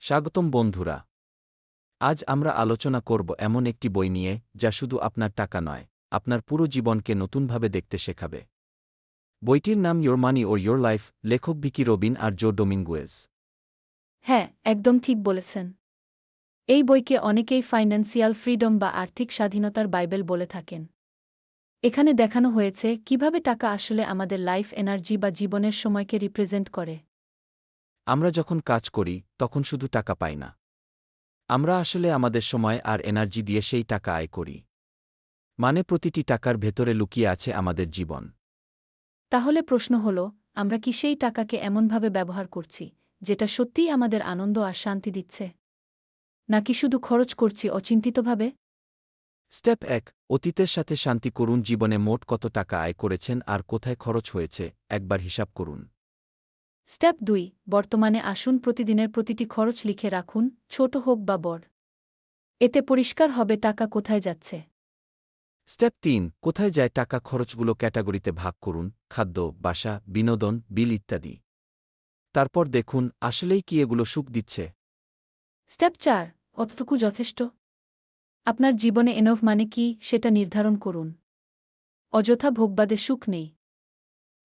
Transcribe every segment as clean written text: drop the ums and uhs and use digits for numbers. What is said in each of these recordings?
স্বাগতম বন্ধুরা। আজ আমরা আলোচনা করব এমন একটি বই নিয়ে যা শুধু আপনার টাকা নয়, আপনার পুরো জীবনকে নতুনভাবে দেখতে শেখাবে। বইটির নাম your money or your life, লেখক ভিকি রবিন আর জো ডোমিঙ্গুয়েজ। হ্যাঁ, একদম ঠিক বলেছেন। এই বইকে অনেকেই ফাইন্যান্সিয়াল ফ্রিডম বা আর্থিক স্বাধীনতার বাইবেল বলে থাকেন। এখানে দেখানো হয়েছে কিভাবে টাকা আসলে আমাদের লাইফ এনার্জি বা জীবনের সময়কে রিপ্রেজেন্ট করে। আমরা যখন কাজ করি তখন শুধু টাকা পাই না, আমরা আসলে আমাদের সময় আর এনার্জি দিয়ে সেই টাকা আয় করি। মানে প্রতিটি টাকার ভেতরে লুকিয়ে আছে আমাদের জীবন। তাহলে প্রশ্ন হল, আমরা কি সেই টাকাকে এমনভাবে ব্যবহার করছি যেটা সত্যিই আমাদের আনন্দ আর শান্তি দিচ্ছে, নাকি শুধু খরচ করছি অচিন্তিতভাবে? স্টেপ ১, অতীতের সাথে শান্তি করুন। জীবনে মোট কত টাকা আয় করেছেন আর কোথায় খরচ হয়েছে একবার হিসাব করুন। স্টেপ ২, বর্তমানে আসুন প্রতিদিনের প্রতিটি খরচ লিখে রাখুন, ছোট হোক বা বড়। এতে পরিষ্কার হবে টাকা কোথায় যাচ্ছে। স্টেপ ৩, কোথায় যায় টাকা? খরচগুলো ক্যাটাগরিতে ভাগ করুন: খাদ্য, বাসা, বিনোদন, বিল ইত্যাদি। তারপর দেখুন আসলেই কি এগুলো সুখ দিচ্ছে। স্টেপ ৪, কতটুকু যথেষ্ট? আপনার জীবনে এনভ মানে কি সেটা নির্ধারণ করুন। অযথা ভোগবাদে সুখ নেই।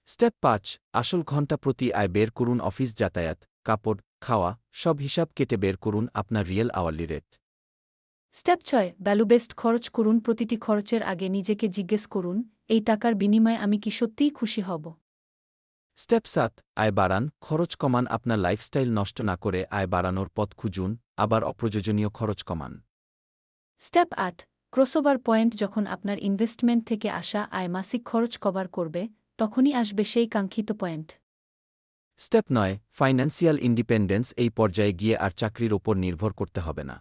স্টেপ ৫, আসল ঘণ্টা প্রতি আয় বের করুন। অফিস যাতায়াত, কাপড়, খাওয়া সব হিসাব কেটে বের করুন আপনার real hourly rate. Step ৬, value based খরচ করুন। প্রতিটি খরচের আগে নিজেকে জিজ্ঞেস করুন, এই টাকার বিনিময়ে আমি কি সত্যিই খুশি হব? স্টেপ ৭, আয় বাড়ান, খরচ কমান। আপনার লাইফস্টাইল নষ্ট না করে আয় বাড়ানোর পথ খুঁজুন, আবার অপ্রয়োজনীয় খরচ কমান। Step ৮, crossover point. যখন আপনার ইনভেস্টমেন্ট থেকে আসা আয় মাসিক খরচ কভার করবে, তখনই আসবে সেই কাঙ্ক্ষিত পয়েন্ট। Step ৯, financial independence. এই পর্যায়ে গিয়ে আর চাকরির ওপর নির্ভর করতে হবে না।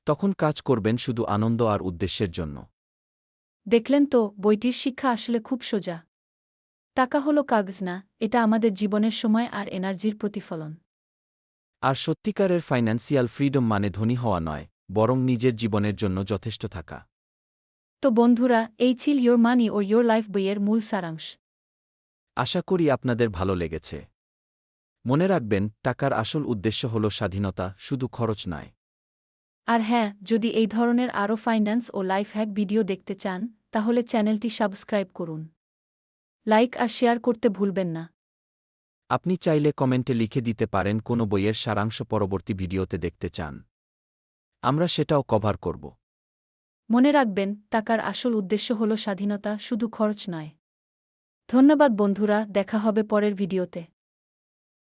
তখন কাজ করবেন শুধু আনন্দ আর উদ্দেশ্যের জন্য। দেখলেন তো, বইটির শিক্ষা আসলে খুব সোজা। টাকা হলো কাগজ না, এটা আমাদের জীবনের সময় আর এনার্জির প্রতিফলন। আর সত্যিকারের ফাইন্যান্সিয়াল ফ্রিডম মানে ধনী হওয়া নয়, বরং নিজের জীবনের জন্য যথেষ্ট থাকা। তো বন্ধুরা, এই ছিল ইয়োর মানি ও ইয়োর লাইফ বইয়ের মূল সারাংশ। আশা করি আপনাদের ভালো লেগেছে। মনে রাখবেন, টাকার আসল উদ্দেশ্য হল স্বাধীনতা, শুধু খরচ নয়। আর হ্যাঁ, যদি এই ধরনের আরও ফাইন্যান্স ও লাইফ হ্যাক ভিডিও দেখতে চান, তাহলে চ্যানেলটি সাবস্ক্রাইব করুন। লাইক আর শেয়ার করতে ভুলবেন না। আপনি চাইলে কমেন্টে লিখে দিতে পারেন কোনো বইয়ের সারাংশ পরবর্তী ভিডিওতে দেখতে চান। আমরা সেটাও কভার করব। মনে রাখবেন, টাকার আসল উদ্দেশ্য হল স্বাধীনতা, শুধু খরচ নয়। ধন্যবাদ বন্ধুরা, দেখা হবে পরের ভিডিওতে।